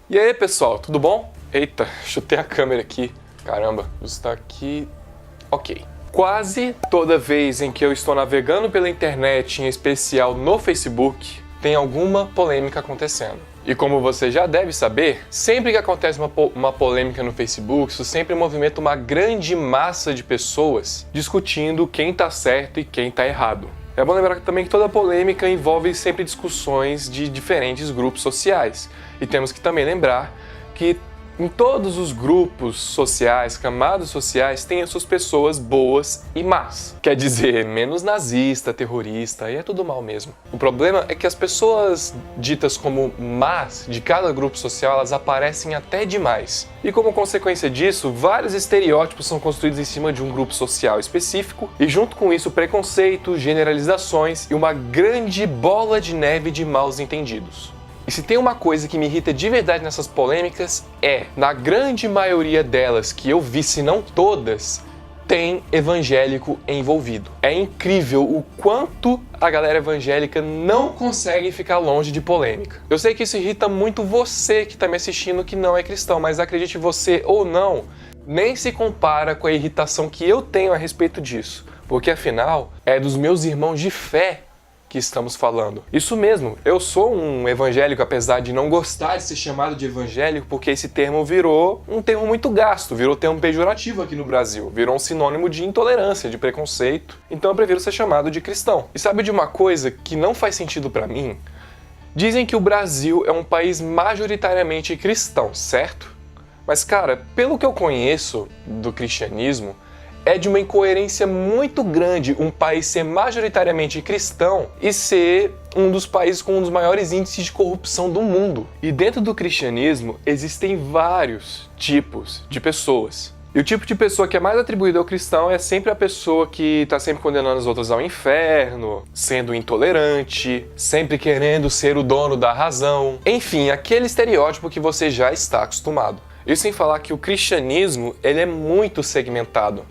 E aí, pessoal, tudo bom? Eita, chutei a câmera aqui. Caramba, está aqui... Ok. Quase toda vez em que eu estou navegando pela internet, em especial no Facebook, tem alguma polêmica acontecendo. E como você já deve saber, sempre que acontece uma polêmica no Facebook, isso sempre movimenta uma grande massa de pessoas discutindo quem tá certo e quem tá errado. É bom lembrar também que toda polêmica envolve sempre discussões de diferentes grupos sociais. E temos que também lembrar que em todos os grupos sociais, camadas sociais, tem as suas pessoas boas e más. Quer dizer, menos nazista, terrorista, aí é tudo mal mesmo. O problema é que as pessoas ditas como más de cada grupo social, elas aparecem até demais. E como consequência disso, vários estereótipos são construídos em cima de um grupo social específico, e junto com isso, preconceito, generalizações e uma grande bola de neve de maus entendidos. E se tem uma coisa que me irrita de verdade nessas polêmicas na grande maioria delas que eu vi, se não todas, tem evangélico envolvido. É incrível o quanto a galera evangélica não consegue ficar longe de polêmica. Eu sei que isso irrita muito você que está me assistindo que não é cristão, mas acredite você ou não, nem se compara com a irritação que eu tenho a respeito disso. Porque afinal, é dos meus irmãos de fé que estamos falando. Isso mesmo, eu sou um evangélico, apesar de não gostar de ser chamado de evangélico, porque esse termo virou um termo muito gasto, virou termo pejorativo aqui no Brasil, virou um sinônimo de intolerância, de preconceito, então eu prefiro ser chamado de cristão. E sabe de uma coisa que não faz sentido pra mim? Dizem que o Brasil é um país majoritariamente cristão, certo? Mas cara, pelo que eu conheço do cristianismo, é de uma incoerência muito grande um país ser majoritariamente cristão e ser um dos países com um dos maiores índices de corrupção do mundo. E dentro do cristianismo existem vários tipos de pessoas. E o tipo de pessoa que é mais atribuído ao cristão é sempre a pessoa que está sempre condenando as outras ao inferno, sendo intolerante, sempre querendo ser o dono da razão. Enfim, aquele estereótipo que você já está acostumado. Isso sem falar que o cristianismo ele é muito segmentado.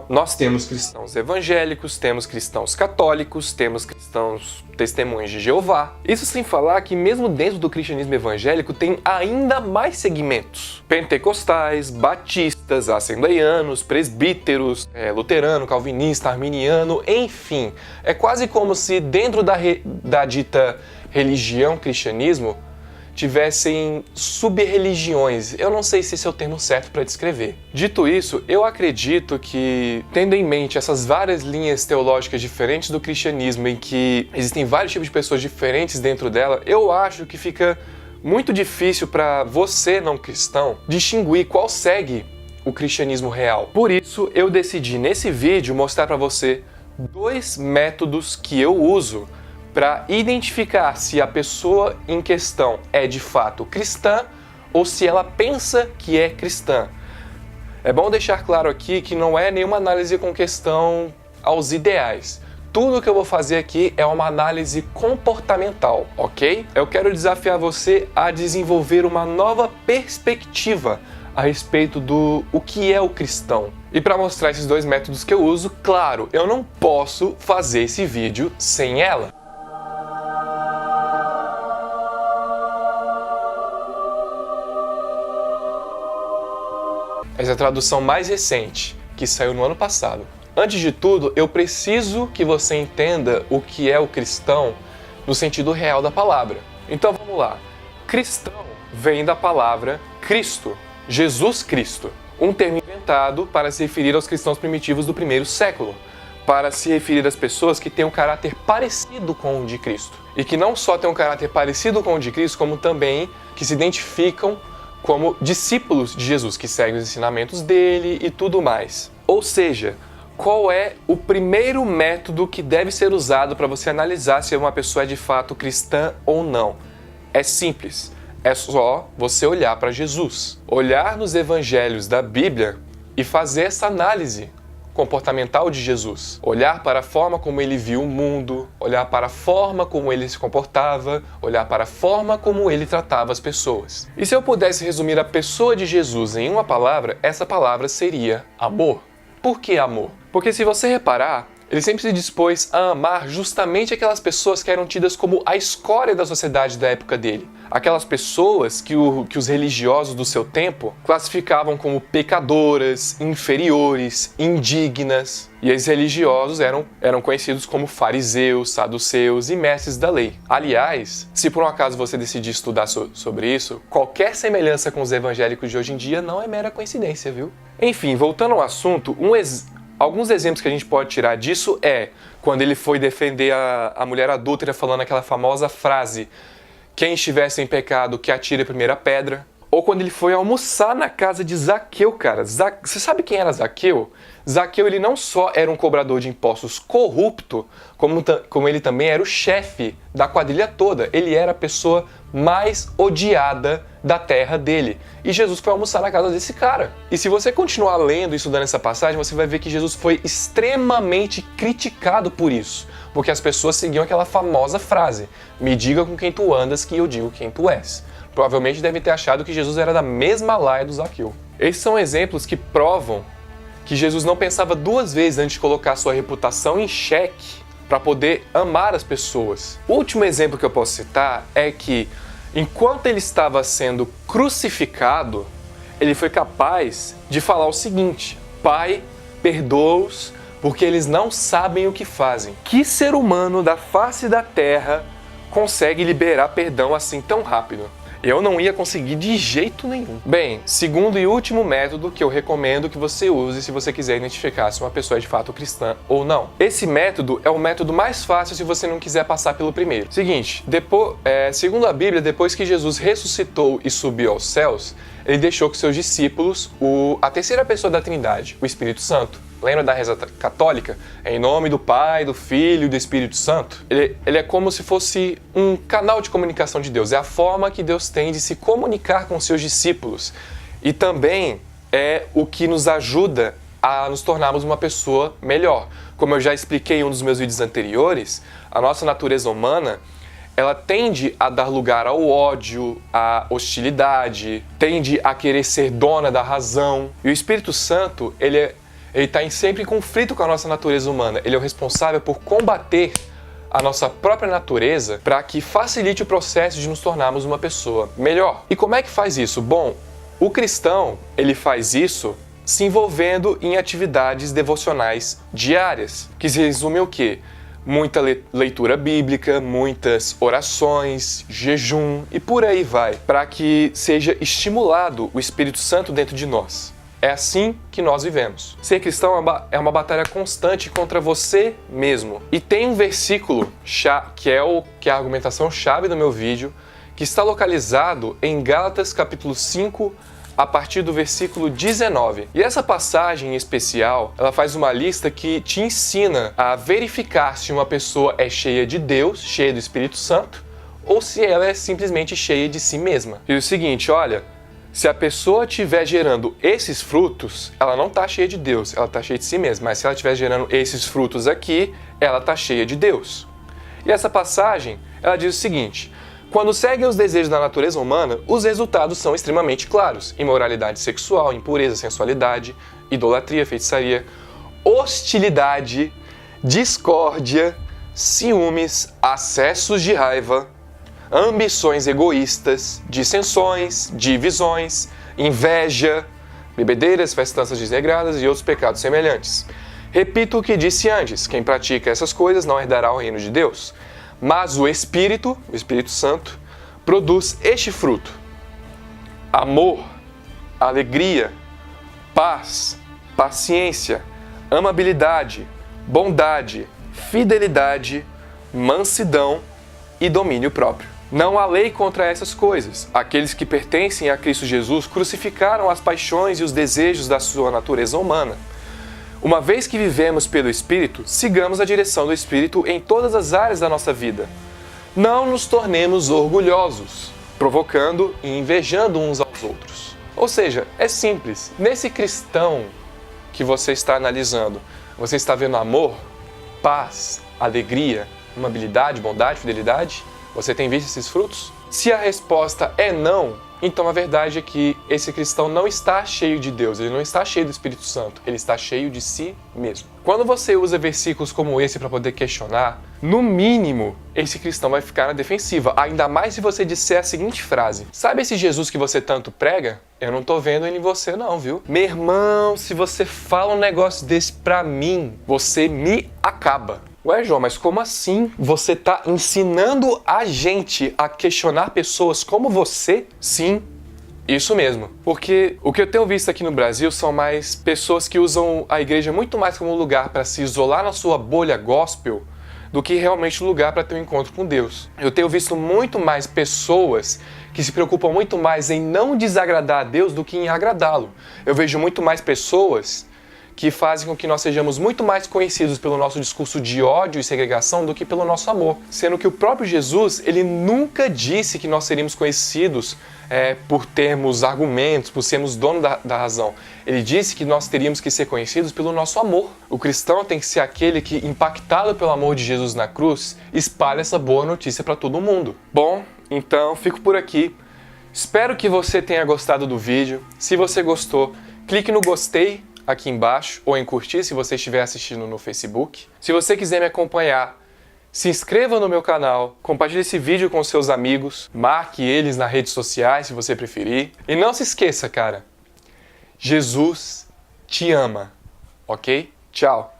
Nós temos cristãos evangélicos, temos cristãos católicos, temos cristãos testemunhas de Jeová. Isso sem falar que mesmo dentro do cristianismo evangélico tem ainda mais segmentos. Pentecostais, batistas, assembleianos, presbíteros, luterano, calvinista, arminiano, enfim. É quase como se dentro da dita religião cristianismo tivessem sub-religiões. Eu não sei se esse é o termo certo para descrever. Dito isso, eu acredito que, tendo em mente essas várias linhas teológicas diferentes do cristianismo, em que existem vários tipos de pessoas diferentes dentro dela, eu acho que fica muito difícil para você, não cristão, distinguir qual segue o cristianismo real. Por isso, eu decidi nesse vídeo mostrar para você 2 métodos que eu uso para identificar se a pessoa em questão é de fato cristã ou se ela pensa que é cristã. É bom deixar claro aqui que não é nenhuma análise com questão aos ideais. Tudo que eu vou fazer aqui é uma análise comportamental, ok? Eu quero desafiar você a desenvolver uma nova perspectiva a respeito do que é o cristão. E para mostrar esses 2 métodos que eu uso, claro, eu não posso fazer esse vídeo sem ela. Essa é a tradução mais recente, que saiu no ano passado. Antes de tudo, eu preciso que você entenda o que é o cristão no sentido real da palavra. Então vamos lá. Cristão vem da palavra Cristo, Jesus Cristo, um termo inventado para se referir aos cristãos primitivos do primeiro século, para se referir às pessoas que têm um caráter parecido com o de Cristo. E que não só têm um caráter parecido com o de Cristo, como também que se identificam como discípulos de Jesus, que seguem os ensinamentos dele e tudo mais. Ou seja, qual é o primeiro método que deve ser usado para você analisar se uma pessoa é de fato cristã ou não? É simples, é só você olhar para Jesus, olhar nos evangelhos da Bíblia e fazer essa análise comportamental de Jesus. Olhar para a forma como ele viu o mundo, olhar para a forma como ele se comportava, olhar para a forma como ele tratava as pessoas. E se eu pudesse resumir a pessoa de Jesus em uma palavra, essa palavra seria amor. Por que amor? Porque se você reparar, ele sempre se dispôs a amar justamente aquelas pessoas que eram tidas como a escória da sociedade da época dele. aquelas pessoas que os religiosos do seu tempo classificavam como pecadoras, inferiores, indignas. E esses religiosos eram conhecidos como fariseus, saduceus e mestres da lei. Aliás, se por um acaso você decidir estudar sobre isso, qualquer semelhança com os evangélicos de hoje em dia não é mera coincidência, viu? Enfim, voltando ao assunto, alguns exemplos que a gente pode tirar disso é quando ele foi defender a mulher adúltera falando aquela famosa frase: quem estivesse em pecado, que atire a primeira pedra. Ou quando ele foi almoçar na casa de Zaqueu, cara. Você sabe quem era Zaqueu? Zaqueu, ele não só era um cobrador de impostos corrupto, como ele também era o chefe da quadrilha toda. Ele era a pessoa mais odiada da terra dele. E Jesus foi almoçar na casa desse cara. E se você continuar lendo e estudando essa passagem, você vai ver que Jesus foi extremamente criticado por isso. Porque as pessoas seguiam aquela famosa frase: me diga com quem tu andas que eu digo quem tu és. Provavelmente devem ter achado que Jesus era da mesma laia do Zaqueu. Esses são exemplos que provam que Jesus não pensava duas vezes antes de colocar sua reputação em xeque para poder amar as pessoas. O último exemplo que eu posso citar é que, enquanto ele estava sendo crucificado, ele foi capaz de falar o seguinte: Pai, perdoa-os, porque eles não sabem o que fazem. Que ser humano da face da terra consegue liberar perdão assim tão rápido? Eu não ia conseguir de jeito nenhum. Bem, segundo e último método que eu recomendo que você use se você quiser identificar se uma pessoa é de fato cristã ou não. Esse método é o método mais fácil se você não quiser passar pelo primeiro. Seguinte, segundo a Bíblia, depois que Jesus ressuscitou e subiu aos céus, ele deixou com seus discípulos a terceira pessoa da Trindade, o Espírito Santo. Lembra da reza católica? É em nome do Pai, do Filho e do Espírito Santo. Ele é como se fosse um canal de comunicação de Deus. É a forma que Deus tem de se comunicar com seus discípulos. E também é o que nos ajuda a nos tornarmos uma pessoa melhor. Como eu já expliquei em um dos meus vídeos anteriores, a nossa natureza humana, ela tende a dar lugar ao ódio, à hostilidade, tende a querer ser dona da razão. E o Espírito Santo, ele está sempre em conflito com a nossa natureza humana. Ele é o responsável por combater a nossa própria natureza para que facilite o processo de nos tornarmos uma pessoa melhor. E como é que faz isso? Bom, o cristão, ele faz isso se envolvendo em atividades devocionais diárias, que se resumem o quê? Muita leitura bíblica, muitas orações, jejum e por aí vai, para que seja estimulado o Espírito Santo dentro de nós. É assim que nós vivemos. Ser cristão é uma batalha constante contra você mesmo. E tem um versículo que é a argumentação chave do meu vídeo, que está localizado em Gálatas capítulo 5, a partir do versículo 19. E essa passagem em especial, ela faz uma lista que te ensina a verificar se uma pessoa é cheia de Deus, cheia do Espírito Santo, ou se ela é simplesmente cheia de si mesma. E o seguinte, olha, se a pessoa estiver gerando esses frutos, ela não está cheia de Deus, ela está cheia de si mesma. Mas se ela estiver gerando esses frutos aqui, ela está cheia de Deus. E essa passagem, ela diz o seguinte: quando seguem os desejos da natureza humana, os resultados são extremamente claros. Imoralidade sexual, impureza, sensualidade, idolatria, feitiçaria, hostilidade, discórdia, ciúmes, acessos de raiva, ambições egoístas, dissensões, divisões, inveja, bebedeiras, festanças desregradas e outros pecados semelhantes. Repito o que disse antes: quem pratica essas coisas não herdará o reino de Deus. Mas o Espírito Santo, produz este fruto: amor, alegria, paz, paciência, amabilidade, bondade, fidelidade, mansidão e domínio próprio. Não há lei contra essas coisas. Aqueles que pertencem a Cristo Jesus crucificaram as paixões e os desejos da sua natureza humana. Uma vez que vivemos pelo Espírito, sigamos a direção do Espírito em todas as áreas da nossa vida. Não nos tornemos orgulhosos, provocando e invejando uns aos outros. Ou seja, é simples. Nesse cristão que você está analisando, você está vendo amor, paz, alegria, amabilidade, bondade, fidelidade? Você tem visto esses frutos? Se a resposta é não, então a verdade é que esse cristão não está cheio de Deus, ele não está cheio do Espírito Santo, ele está cheio de si mesmo. Quando você usa versículos como esse para poder questionar, no mínimo, esse cristão vai ficar na defensiva. Ainda mais se você disser a seguinte frase: sabe esse Jesus que você tanto prega? Eu não tô vendo ele em você não, viu? Meu irmão, se você fala um negócio desse pra mim, você me acaba. Ué, João, mas como assim? Você tá ensinando a gente a questionar pessoas como você? Sim. Isso mesmo, porque o que eu tenho visto aqui no Brasil são mais pessoas que usam a igreja muito mais como um lugar para se isolar na sua bolha gospel do que realmente um lugar para ter um encontro com Deus. Eu tenho visto muito mais pessoas que se preocupam muito mais em não desagradar a Deus do que em agradá-lo. Eu vejo muito mais pessoas que fazem com que nós sejamos muito mais conhecidos pelo nosso discurso de ódio e segregação do que pelo nosso amor. Sendo que o próprio Jesus, ele nunca disse que nós seríamos conhecidos por termos argumentos, por sermos dono da razão. Ele disse que nós teríamos que ser conhecidos pelo nosso amor. O cristão tem que ser aquele que, impactado pelo amor de Jesus na cruz, espalha essa boa notícia para todo mundo. Bom, então fico por aqui. Espero que você tenha gostado do vídeo. Se você gostou, clique no gostei aqui embaixo, ou em curtir se você estiver assistindo no Facebook. Se você quiser me acompanhar, se inscreva no meu canal, compartilhe esse vídeo com seus amigos, marque eles nas redes sociais se você preferir. E não se esqueça, cara, Jesus te ama, ok? Tchau!